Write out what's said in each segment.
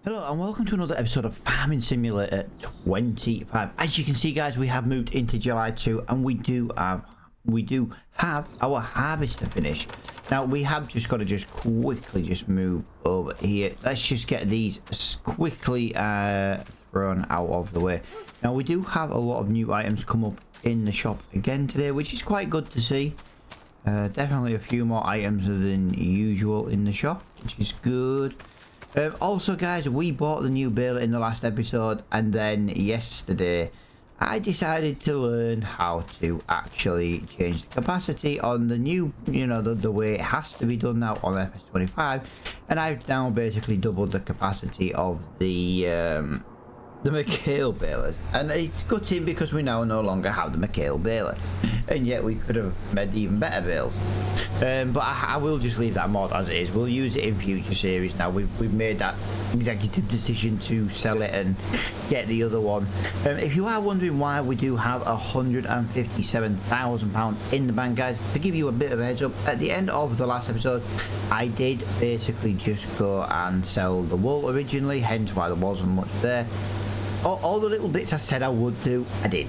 Hello and welcome to another episode of Farming Simulator 25. As you can see, guys, we have moved into July 2 and we do have our harvest to finish. Now we have just got to quickly move over here. Let's just get these quickly thrown out of the way. Now we do have a lot of new items come up in the shop again today, which is quite good to see. Definitely a few more items than usual in the shop, which is good. Also, guys, we bought the new baler in the last episode, and then yesterday I decided to learn how to actually change the capacity on the new, the way it has to be done now on FS25, and I've now basically doubled the capacity of the McHale balers, and it's gutting because we now no longer have the McHale baler, and yet we could have made even better bales. But I will just leave that mod as it is. We'll use it in future series. Now we've made that executive decision to sell it and get the other one. If you are wondering why we do have £157,000 in the bank, guys, to give you a bit of a heads up, at the end of the last episode I did basically just go and sell the wool originally, hence why there wasn't much there. All the little bits I said I would do, I did.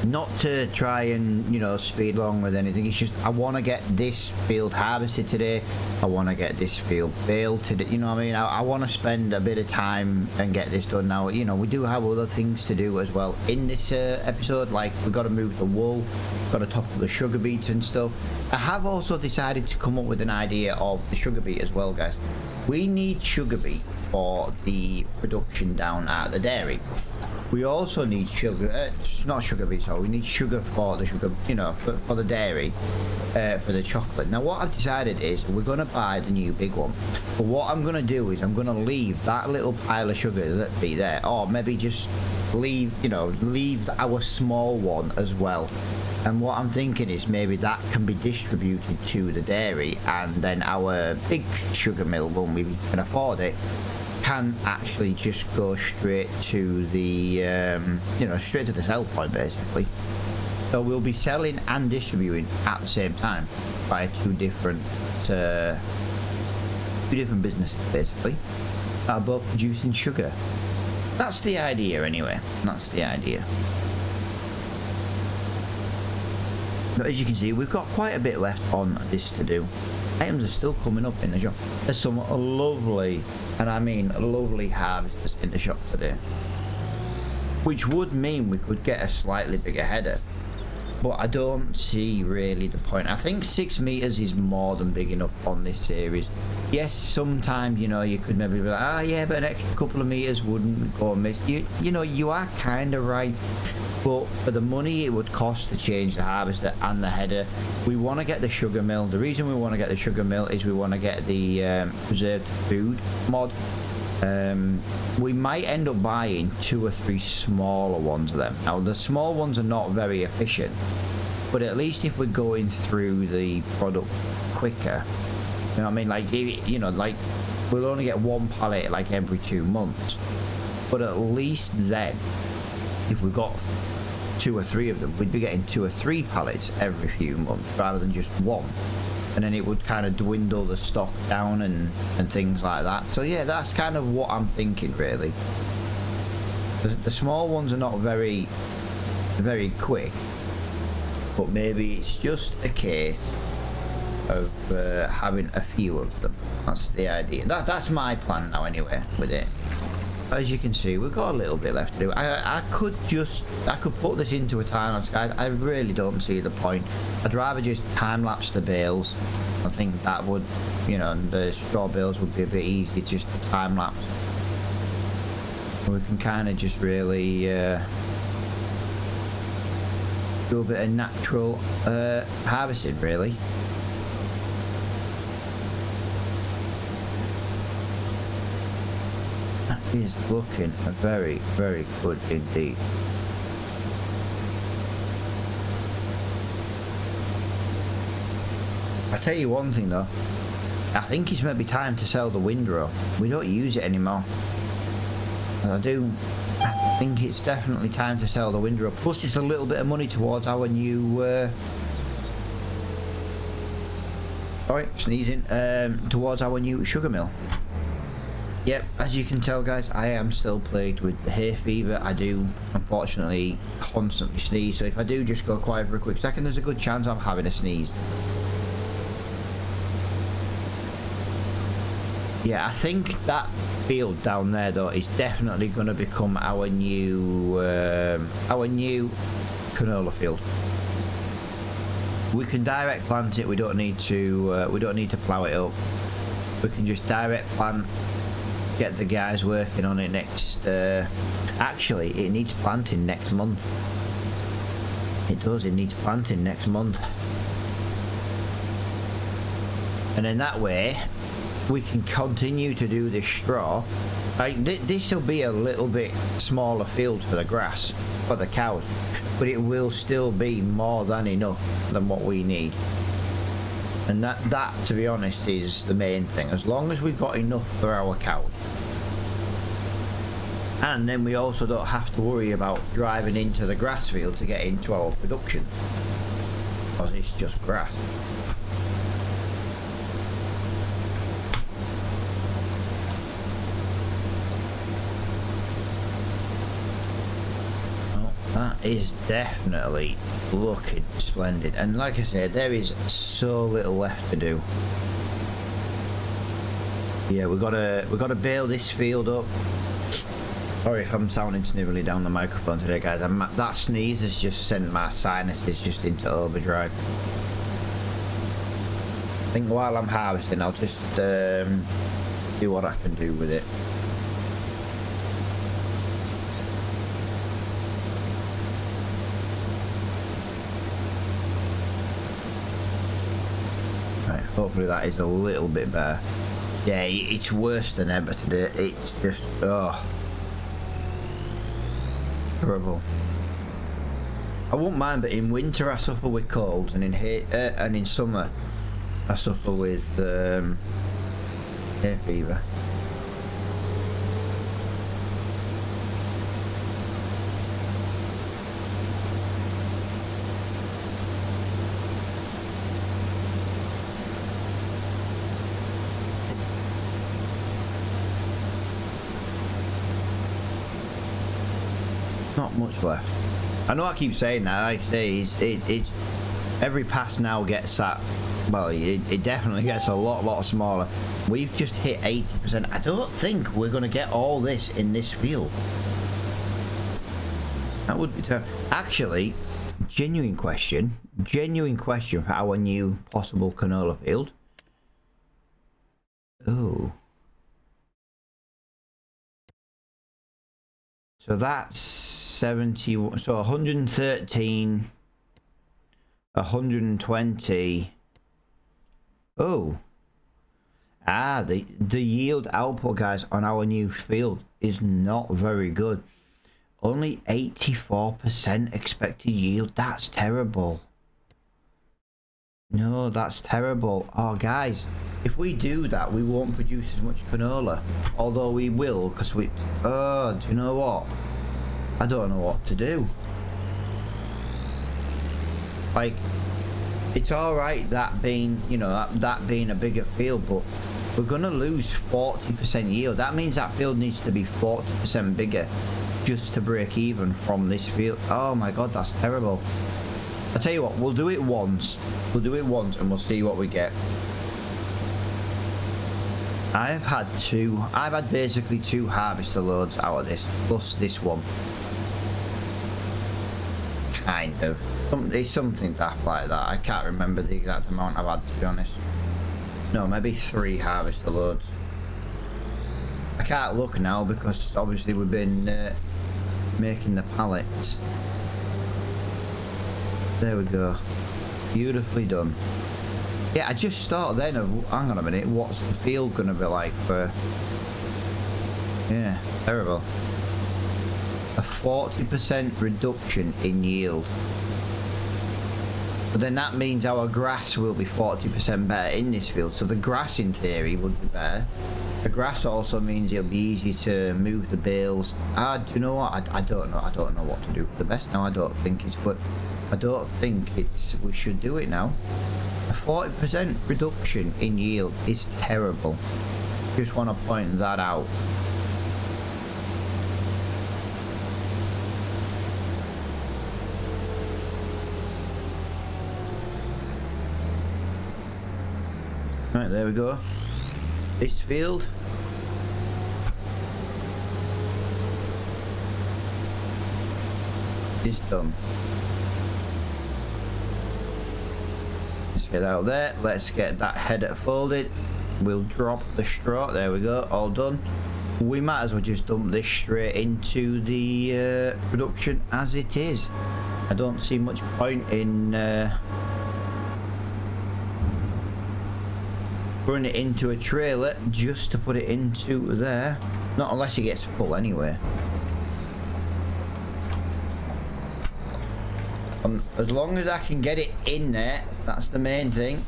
Not to try and, speed along with anything. It's just I want to get this field harvested today. I want to get this field baled today. You know what I mean? I want to spend a bit of time and get this done. Now, we do have other things to do as well in this episode. Like, we've got to move the wool, got to topple the sugar beets and stuff. I have also decided to come up with an idea of the sugar beet as well, guys. We need sugar beet for the production down at the dairy. We also need sugar, not sugar beet, sorry, we need sugar for the sugar, for the dairy, for the chocolate. Now what I've decided is we're going to buy the new big one. But what I'm going to do is I'm going to leave that little pile of sugar that be there, or maybe just leave our small one as well. And what I'm thinking is maybe that can be distributed to the dairy, and then our big sugar mill, when we can afford it, can actually just go straight to the straight to the sell point basically. So we'll be selling and distributing at the same time by two different businesses basically that are both producing sugar. That's the idea anyway. That's the idea. But as you can see, we've got quite a bit left on this to do. Items are still coming up in the shop. There's some lovely, and I mean lovely, harvesters in the shop today, which would mean we could get a slightly bigger header, but I don't see really the point. I think 6 meters is more than big enough on this series. Yes, sometimes you could maybe be like, yeah, but an extra couple of meters wouldn't go amiss. You are kind of right. But for the money it would cost to change the harvester and the header, we want to get the sugar mill. The reason we want to get the sugar mill is we want to get the preserved food mod. We might end up buying 2 or 3 smaller ones of them. Now the small ones are not very efficient, but at least if we're going through the product quicker, you know what I mean? Like, like we'll only get 1 pallet like every 2 months, but at least then, if we got 2 or 3 of them, we'd be getting 2 or 3 pallets every few months rather than just 1, and then it would kind of dwindle the stock down and things like that. So yeah, that's kind of what I'm thinking really. The small ones are not very quick, but maybe it's just a case of having a few of them. That's the idea. That's my plan now anyway with it. As you can see, we've got a little bit left to do. I could put this into a time-lapse, guys. I really don't see the point. I'd rather just time-lapse the bales. I think that would, the straw bales would be a bit easy just to time-lapse. We can kind of just really do a bit of natural harvesting, really. Is looking very, very good indeed. I tell you one thing though, I think it's maybe time to sell the windrow. We don't use it anymore. And I think it's definitely time to sell the windrow. Plus it's a little bit of money towards our new towards our new sugar mill. Yep, as you can tell guys, I am still plagued with the hay fever. I do unfortunately constantly sneeze, so if I do just go quiet for a quick second, there's a good chance I'm having a sneeze. Yeah, I think that field down there though is definitely going to become our new canola field. We can direct plant it. We don't need to plough it up. We can just direct plant. Get the guys working on it next. Actually, it needs planting next month. It does. It needs planting next month. And in that way, we can continue to do this straw. Like this will be a little bit smaller field for the grass, for the cows, but it will still be more than enough than what we need. And that, to be honest, is the main thing. As long as we've got enough for our cows. And then we also don't have to worry about driving into the grass field to get into our production. Because it's just grass. That is definitely looking splendid, and like I said, there is so little left to do. Yeah, we've got to bail this field up. Sorry if I'm sounding snivelly down the microphone today, guys. That sneeze has just sent my sinuses just into overdrive. I think while I'm harvesting, I'll just do what I can do with it. Hopefully that is a little bit better. Yeah, it's worse than ever today. It's just, oh, horrible. I won't mind, but in winter I suffer with colds, and in summer I suffer with hay fever. Not much left. I know I keep saying that. Like I say, it's every pass now gets that. Well, it definitely gets a lot smaller. We've just hit 80%. I don't think we're going to get all this in this field. That would be terrible. Actually, genuine question for our new possible canola field. Oh. So that's 70, so 113, 120. Oh. Ah, the yield output, guys, on our new field is not very good. Only 84% expected yield. That's terrible. No, that's terrible. Oh, guys, if we do that, we won't produce as much canola. Although we will, because we... Oh, do you know what? I don't know what to do. Like, it's alright that being, you know, that being a bigger field, but we're going to lose 40% yield. That means that field needs to be 40% bigger just to break even from this field. Oh my god, that's terrible. I'll tell you what, we'll do it once. We'll do it once and we'll see what we get. I've had basically 2 harvester loads out of this, plus this one. Kind of. It's something daft like that. I can't remember the exact amount I've had, to be honest. No, maybe 3 harvester loads. I can't look now because obviously we've been making the pallets. There we go. Beautifully done. Yeah, I just thought then of, hang on a minute, what's the field going to be like for... Yeah, terrible. A 40% reduction in yield. But then that means our grass will be 40% better in this field. So the grass in theory would be better. The grass also means it'll be easy to move the bales. Do you know what? I don't know. I don't know what to do for the best now. I don't think it's, but I don't think it's, we should do it now. A 40% reduction in yield is terrible. Just want to point that out. Right, there we go. This field. Is done. Let's get out there. Let's get that header folded. We'll drop the straw. There we go. All done. We might as well just dump this straight into the production as it is. I don't see much point in putting it into a trailer just to put it into there. Not unless it gets full anyway. As long as I can get it in there, that's the main thing.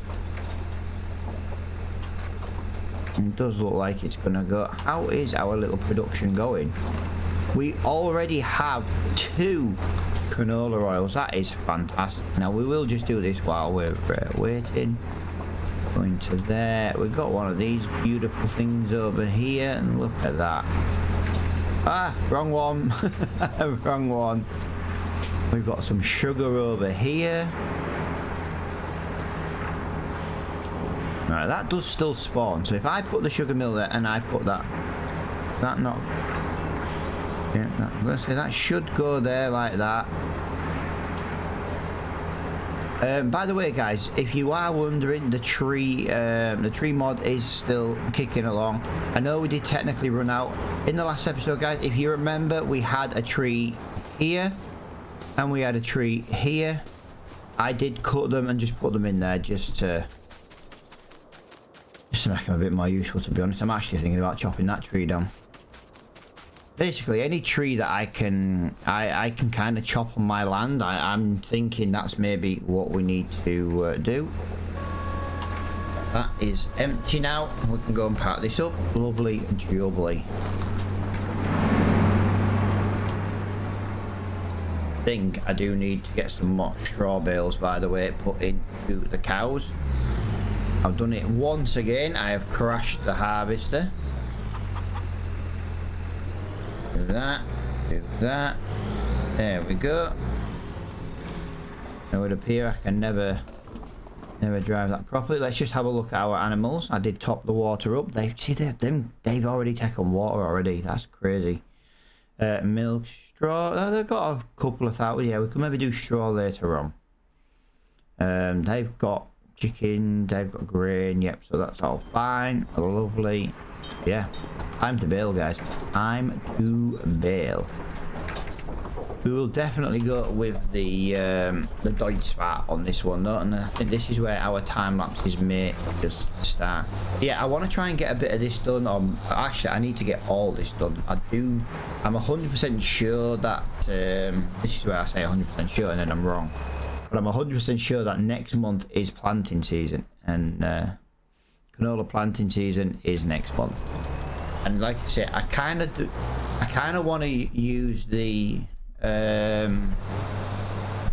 It does look like it's gonna go. How is our little production going? We already have 2 canola oils. That is fantastic. Now we will just do this while we're waiting. Going to there. We've got one of these beautiful things over here, and look at that. Ah, wrong one. Wrong one. We've got some sugar over here. Right, that does still spawn. So if I put the sugar mill there and I put that not... Yeah, I'm going to say that should go there like that. By the way, guys, if you are wondering, the tree mod is still kicking along. I know we did technically run out in the last episode, guys. If you remember, we had a tree here. And we had a tree here. I did cut them and just put them in there just to make them a bit more useful, to be honest. I'm actually thinking about chopping that tree down. Basically, any tree that I can kind of chop on my land, I'm thinking that's maybe what we need to do. That is empty now. We can go and pack this up. Lovely and jubbly. I do need to get some more straw bales, by the way, put into the cows. I've done it once again. I have crashed the harvester. Do that. Do that. There we go. It would appear I can never drive that properly. Let's just have a look at our animals. I did top the water up. They've already taken water already. That's crazy. Milk, straw. Oh, they've got a couple of thousand. Yeah, we can maybe do straw later on. They've got chicken. They've got grain. Yep, so that's all fine. Lovely. Yeah, time to bail, guys. Time to bail. We will definitely go with the Deutschfahrt on this one, though, and I think this is where our time lapses may just start. Yeah, I want to try and get a bit of this done. Actually, I need to get all this done. I'm 100% sure that this is where I say 100% sure, and then I'm wrong. But I'm 100% sure that next month is planting season, and canola planting season is next month. And like I say, I kind of want to use the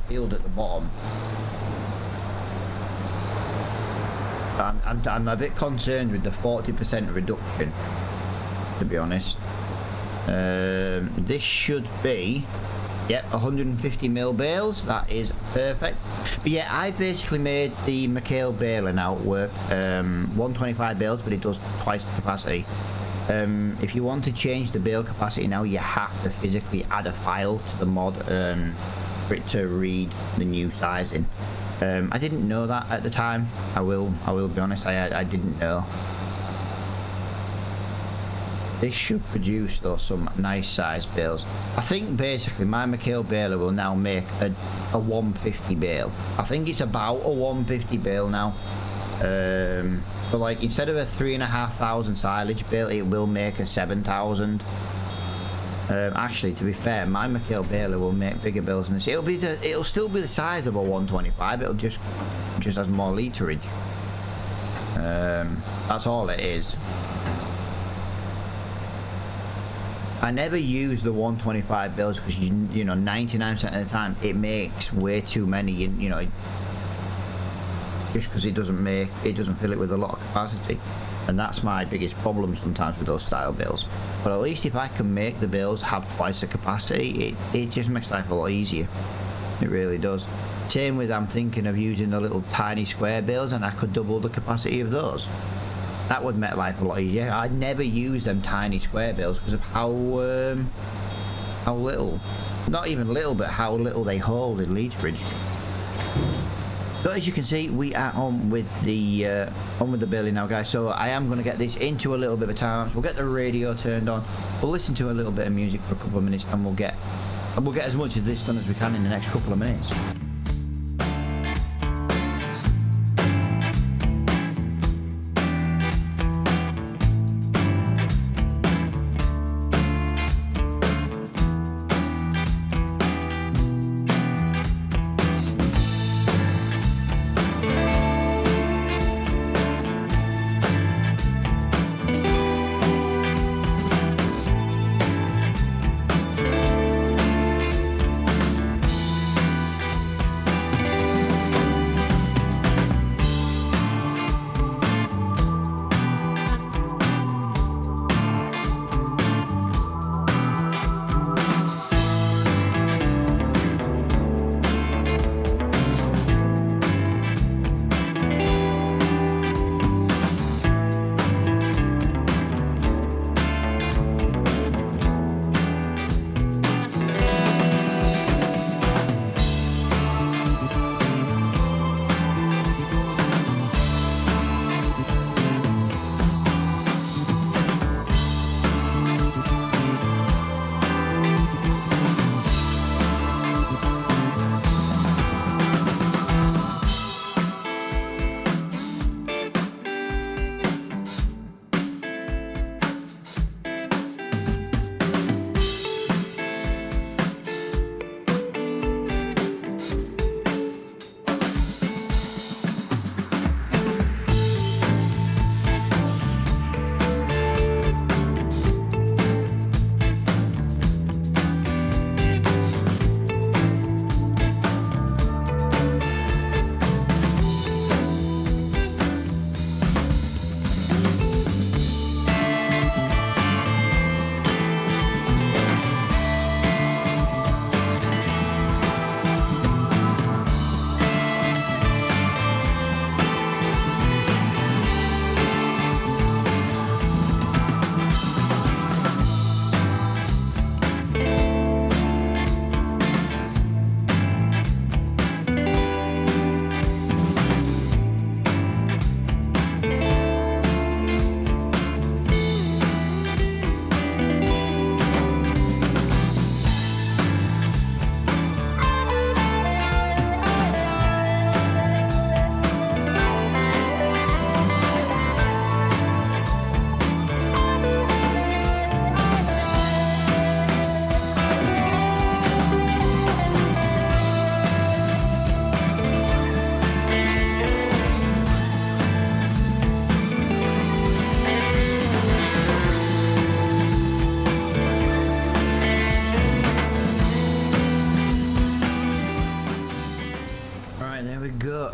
field at the bottom. I'm a bit concerned with the 40% reduction, to be honest. This should be, yep, 150 mil bales. That is perfect. But yeah, I basically made the McHale baler now work. 125 bales, but it does twice the capacity. If you want to change the bale capacity now, you have to physically add a file to the mod for it to read the new sizing. I didn't know that at the time. I will be honest, I didn't know. This should produce though some nice size bales. I think basically my McHale baler will now make a 150 bale. I think it's about a 150 bale now. So like instead of a 3,500 silage bale, it will make a 7,000. Actually, to be fair, my McHale baler will make bigger bales than this. It'll still be the size of a 125. It'll just has more literage. That's all it is. I never use the 125 bales because you know 99% of the time it makes way too many. You know. just because it doesn't fill it with a lot of capacity, and that's my biggest problem sometimes with those style bales. But at least if I can make the bales have twice the capacity, it just makes life a lot easier. It really does. Same with, I'm thinking of using the little tiny square bales, and I could double the capacity of those. That would make life a lot easier. I'd never use them tiny square bales because of how little, not even little, but how little they hold in Leedsbridge. So as you can see, we are on with the baling now, guys. So I am going to get this into a little bit of a time lapse. We'll get the radio turned on. We'll listen to a little bit of music for a couple of minutes, and we'll get as much of this done as we can in the next couple of minutes.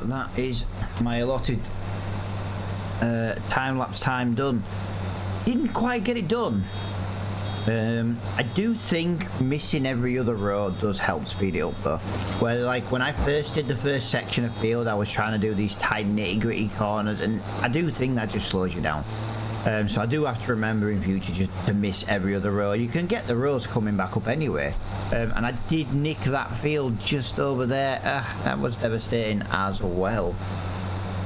That is my allotted time-lapse time done. Didn't quite get it done. I do think missing every other road does help speed it up though. Where like when I first did the first section of field, I was trying to do these tight nitty-gritty corners, and I do think that just slows you down. So I do have to remember in future just to miss every other row. You can get the rows coming back up anyway. And I did nick that field just over there. That was devastating as well.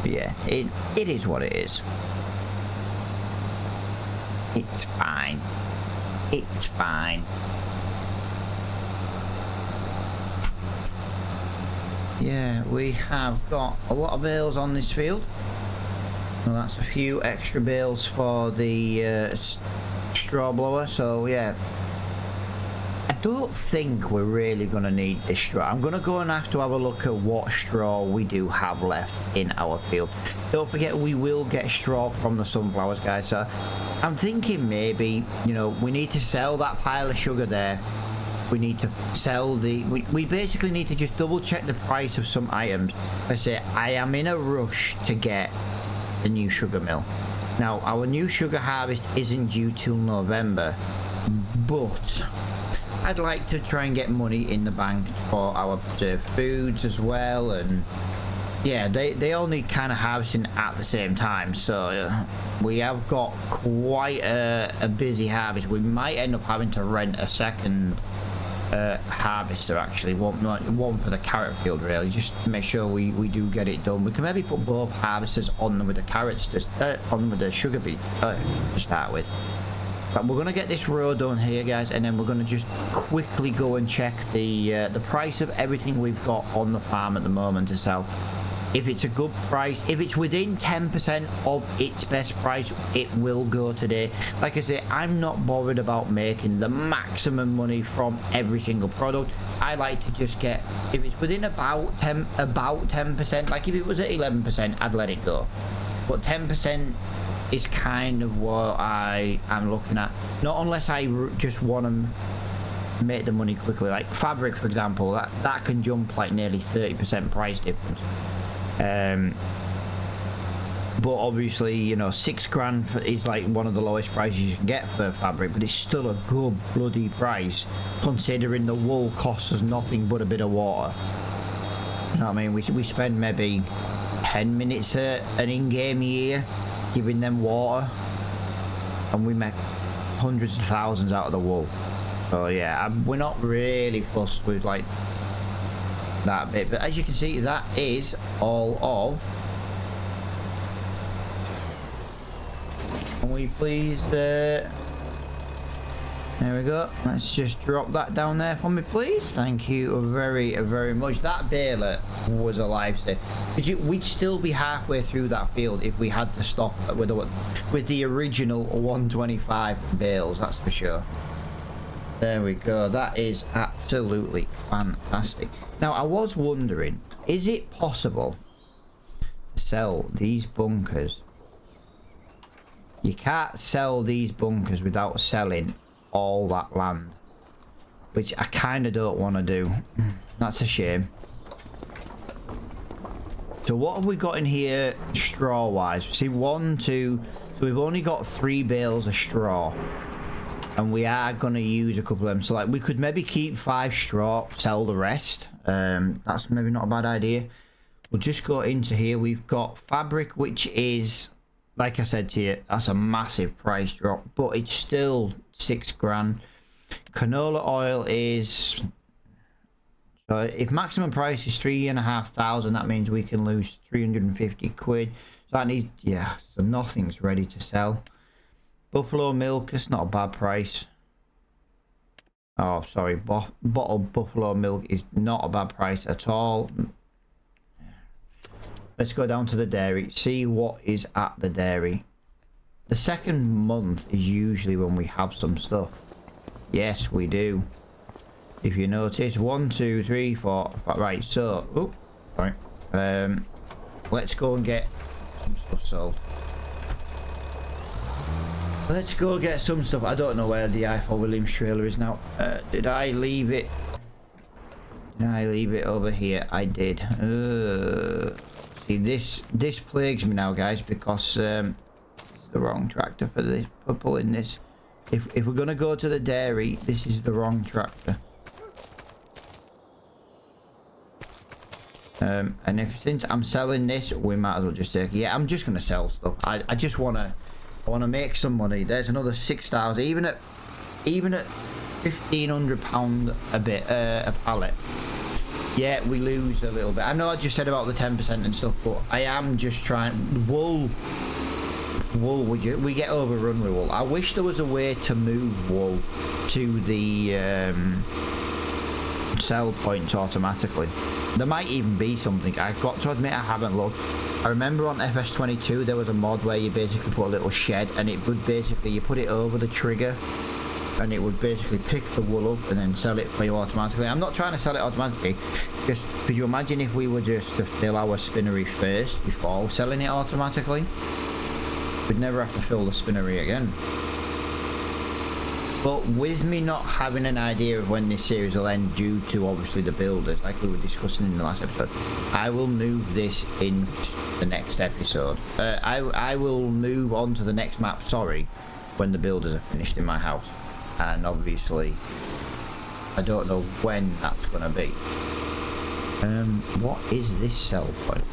But yeah, it is what it is. It's fine. It's fine. Yeah, we have got a lot of bales on this field. Well, that's a few extra bales for the straw blower, so yeah. I don't think we're really going to need this straw. I'm going to go and have to have a look at what straw we do have left in our field. Don't forget, we will get straw from the sunflowers, guys, so I'm thinking maybe, you know, we need to sell that pile of sugar there we need to sell we basically need to just double check the price of some items. I say I am in a rush to get the new sugar mill. Now our new sugar harvest isn't due till November, but I'd like to try and get money in the bank for our foods as well. And yeah, they all need kind of harvesting at the same time, so we have got quite a busy harvest. We might end up having to rent a second harvester, actually, one for the carrot field, really, just to make sure we do get it done. We can maybe put both harvesters on them with the carrots, on with the sugar beet to start with. But we're gonna get this row done here, guys, and then we're gonna just quickly go and check the price of everything we've got on the farm at the moment to sell. If it's a good price, if it's within 10% of its best price, it will go today. Like I say, I'm not bothered about making the maximum money from every single product. I like to just get, if it's within about 10%, like if it was at 11%, I'd let it go. But 10% is kind of what I am looking at. Not unless I just want to make the money quickly. Like fabric, for example, that can jump like nearly 30% price difference. But obviously, you know, £6 is like one of the lowest prices you can get for fabric, but it's still a good bloody price considering the wool costs us nothing but a bit of water. You know what I mean? We spend maybe 10 minutes an in-game year giving them water, and we make hundreds of thousands out of the wool. So yeah, we're not really fussed with like that bit, but as you can see, that is all of. Can we please there we go, let's just drop that down there for me, please. Thank you very much. That baler was a lifesaver. We'd still be halfway through that field if we had to stop with the original 125 bales, that's for sure. There we go. That is absolutely fantastic. Now, I was wondering, is it possible to sell these bunkers? You can't sell these bunkers without selling all that land, which I kind of don't want to do. That's a shame. So what have we got in here straw wise? See, 1, 2, so we've only got 3 bales of straw. And we are going to use a couple of them. So like we could maybe keep 5 straw, sell the rest. That's maybe not a bad idea. We'll just go into here. We've got fabric, which is, like I said to you, that's a massive price drop. But it's still £6. Canola oil is... So if maximum price is 3,500, that means we can lose 350 quid. So that needs... Yeah, so nothing's ready to sell. Buffalo milk, it's not a bad price. Oh, sorry, bottled buffalo milk is not a bad price at all. Let's go down to the dairy, see what is at the dairy. The second month is usually when we have some stuff. Yes, we do. If you notice, 1, 2, 3, 4, 5, right, so, oh, sorry. Let's go and get some stuff sold. Let's go get some stuff. I don't know where the I4 Williams trailer is now. Did I leave it? Did I leave it over here? I did. See, this plagues me now, guys, because it's the wrong tractor for this, for pulling this. If we're gonna go to the dairy, this is the wrong tractor. And since I'm selling this, we might as well just take. Yeah, I'm just gonna sell stuff. I just wanna. I want to make some money. There's another 6,000. Even at £1,500 a pallet. Yeah, we lose a little bit. I know I just said about the 10% and stuff, but I am just trying. Wool. We get overrun with wool. I wish there was a way to move wool to the sell points automatically. There might even be something. I've got to admit I haven't looked. I remember on FS22 there was a mod where you basically put a little shed, and it would basically, you put it over the trigger and it would basically pick the wool up and then sell it for you automatically. I'm not trying to sell it automatically, just could you imagine if we were just to fill our spinnery first before selling it automatically? We'd never have to fill the spinnery again. But with me not having an idea of when this series will end due to obviously the builders, like we were discussing in the last episode, I will move this in the next episode. I will move on to the next map, sorry, when the builders are finished in my house. And obviously, I don't know when that's going to be. What is this sell point?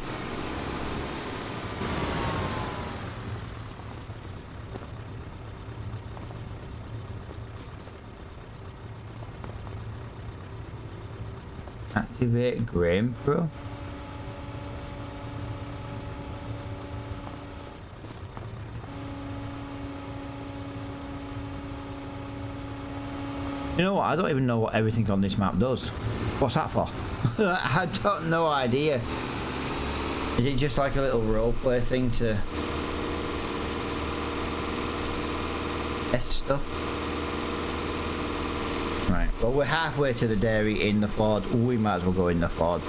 Activate Grain Pro. You know what? I don't even know what everything on this map does. What's that for? I got no idea. Is it just like a little roleplay thing to test stuff? Right, well, we're halfway to the dairy in the Ford. We might as well go in the Ford.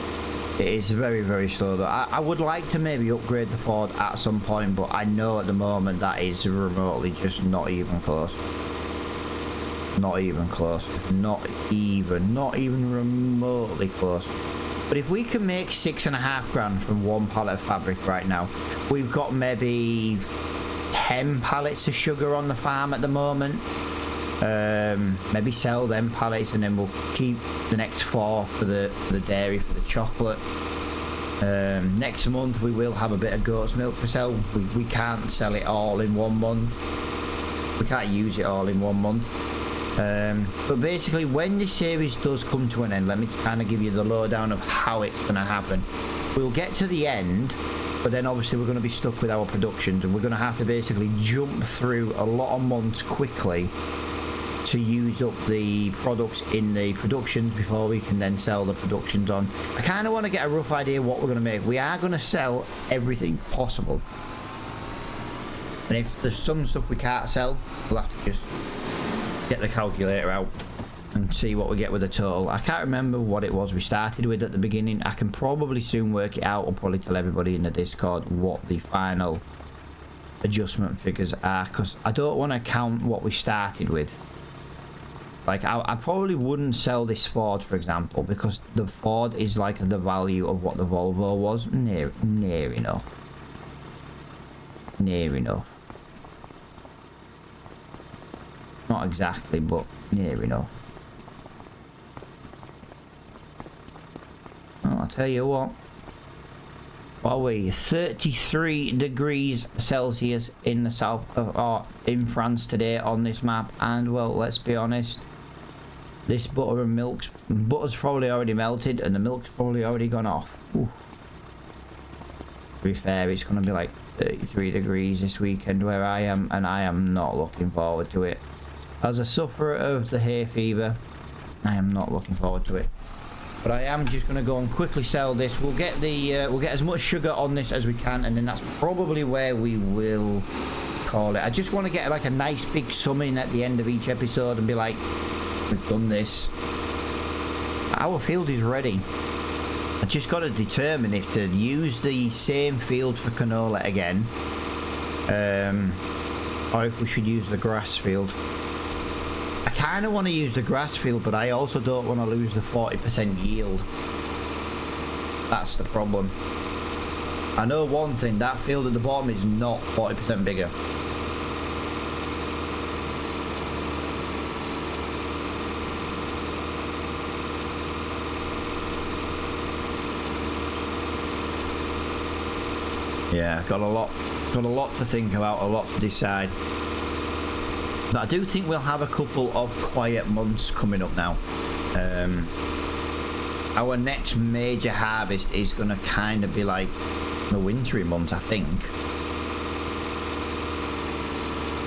It is very, very slow though. I would like to maybe upgrade the Ford at some point, but I know at the moment that is remotely just not even close. Not even close. Not even remotely close. But if we can make $6.5 grand from one pallet of fabric right now, we've got maybe 10 pallets of sugar on the farm at the moment. Maybe sell them pallets and then we'll keep the next 4 for the dairy, for the chocolate. Next month we will have a bit of goat's milk to sell. We can't sell it all in 1 month. We can't use it all in 1 month. But basically when this series does come to an end, let me kind of give you the lowdown of how it's going to happen. We'll get to the end, but then obviously we're going to be stuck with our productions and we're going to have to basically jump through a lot of months quickly to use up the products in the productions before we can then sell the productions on. I kind of want to get a rough idea what we're going to make. We are going to sell everything possible, and if there's some stuff we can't sell, we'll have to just get the calculator out and see what we get with the total. I can't remember what it was we started with at the beginning. I can probably soon work it out. I'll probably tell everybody in the Discord what the final adjustment figures are, because I don't want to count what we started with. Like I probably wouldn't sell this Ford, for example, because the Ford is like the value of what the Volvo was. Near enough. Near enough. Not exactly, but near enough. Well, I'll tell you what. What are we? 33 degrees Celsius in the south of, or in France today on this map, and well, let's be honest. This butter and butter's probably already melted, and the milk's probably already gone off. Ooh. To be fair, it's going to be like 33 degrees this weekend where I am, and I am not looking forward to it. As a sufferer of the hay fever, I am not looking forward to it. But I am just going to go and quickly sell this. We'll get as much sugar on this as we can, and then that's probably where we will call it. I just want to get like a nice big sum in at the end of each episode and be like, we've done this. Our field is ready. I just got to determine if to use the same field for canola again, or if we should use the grass field. I kind of want to use the grass field, but I also don't want to lose the 40% yield. That's the problem. I know one thing, that field at the bottom is not 40% bigger. Yeah, got a lot to think about, a lot to decide. But I do think we'll have a couple of quiet months coming up now. Our next major harvest is going to kind of be like the wintry months, I think.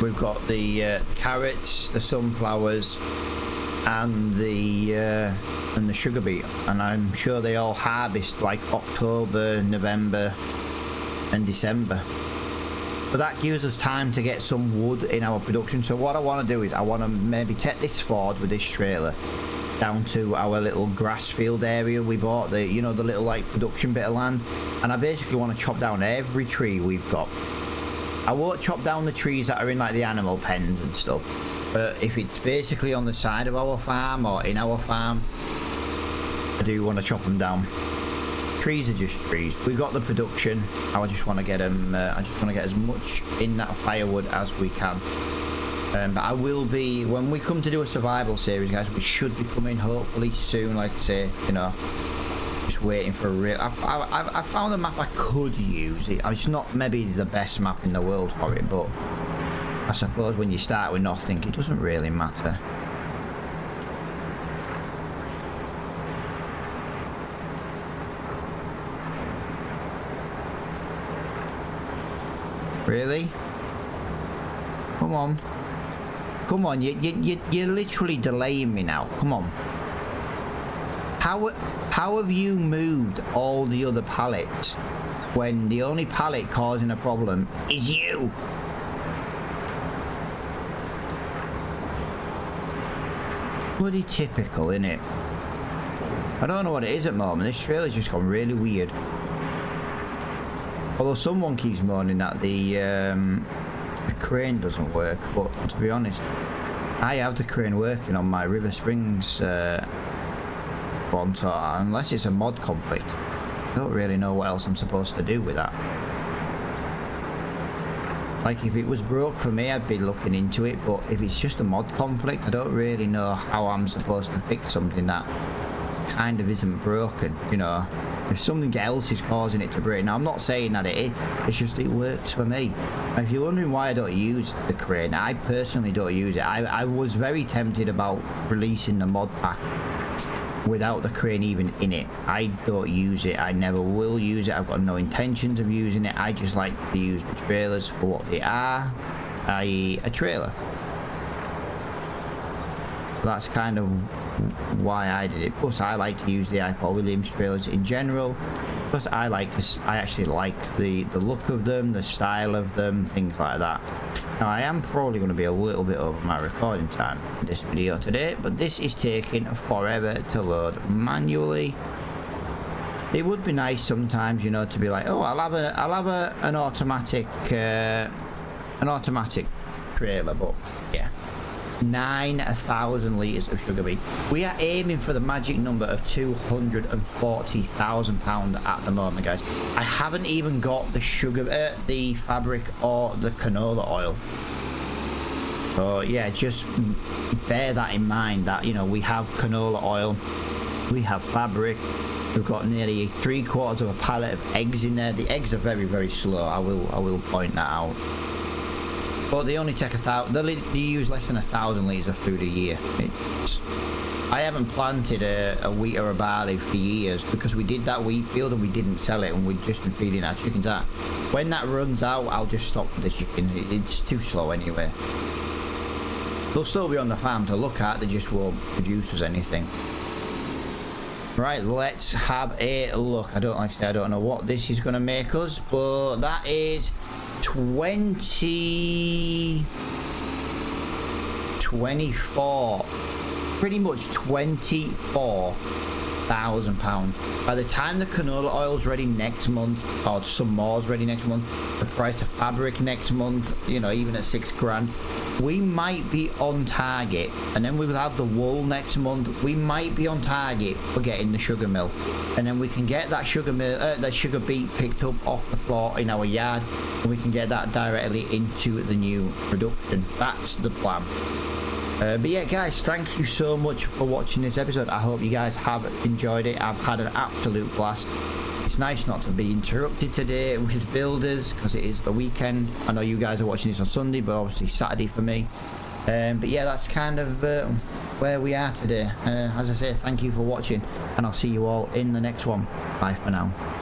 We've got the carrots, the sunflowers, and the sugar beet, and I'm sure they all harvest like October, November, and December. But that gives us time to get some wood in our production. So what I want to do is I want to maybe take this Ford with this trailer down to our little grass field area we bought, the little like production bit of land, and I basically want to chop down every tree we've got. I won't chop down the trees that are in like the animal pens and stuff, but But if it's basically on the side of our farm or in our farm, I do want to chop them down. Trees are just trees. We've got the production. I just want to get them. I just want to get as much in that firewood as we can. But I will be, when we come to do a survival series, guys, we should be coming hopefully soon. Like I say, you know, just waiting for a real. I found a map I could use. It's not maybe the best map in the world for it, but I suppose when you start with nothing, it doesn't really matter. Really? Come on. Come on, you're literally delaying me now. Come on. How have you moved all the other pallets when the only pallet causing a problem is you? Bloody typical, innit? I don't know what it is at the moment. This trailer's just gone really weird. Although someone keeps moaning that the crane doesn't work, but to be honest, I have the crane working on my River Springs one, so unless it's a mod conflict, I don't really know what else I'm supposed to do with that. Like, if it was broke for me, I'd be looking into it, but if it's just a mod conflict, I don't really know how I'm supposed to fix something that kind of isn't broken, you know. If something else is causing it to break. Now, I'm not saying that it is, it's just it works for me. Now, if you're wondering why I don't use the crane, I personally don't use it. I was very tempted about releasing the mod pack without the crane even in it. I don't use it. I never will use it. I've got no intentions of using it. I just like to use the trailers for what they are, i.e. a trailer. That's kind of why I did it. Plus, I like to use the iPod Williams trailers in general. Plus, I actually like the look of them, the style of them, things like that. Now, I am probably going to be a little bit over my recording time in this video today, but this is taking forever to load manually. It would be nice sometimes, you know, to be like, oh, I'll have an automatic trailer, but yeah. 9,000 litres of sugar beet. We are aiming for the magic number of £240,000 at the moment, guys. I haven't even got the sugar, the fabric or the canola oil. So yeah, just bear that in mind, that, you know, we have canola oil, we have fabric, we've got nearly 3/4 of a pallet of eggs in there. The eggs are very, very slow. I will point that out. But they only take they use less than 1,000 litres of food a year. I haven't planted a wheat or a barley for years because we did that wheat field and we didn't sell it, and we've just been feeding our chickens that. When that runs out, I'll just stop the chickens. It's too slow anyway. They'll still be on the farm to look at, they just won't produce us anything. Right, let's have a look. I don't know what this is going to make us, but that is 24, pretty much £24,000. By the time the canola oil's ready next month, or some more's ready next month, the price of fabric next month, you know, even at £6,000, we might be on target. And then we will have the wool next month. We might be on target for getting the sugar mill, and then we can get that sugar beet picked up off the floor in our yard, and we can get that directly into the new production. That's the plan. But yeah, guys, thank you so much for watching this episode. I hope you guys have enjoyed it. I've had an absolute blast. It's nice not to be interrupted today with builders because it is the weekend. I know you guys are watching this on Sunday, but obviously Saturday for me. But yeah, that's kind of where we are today. As I say, thank you for watching, and I'll see you all in the next one. Bye for now.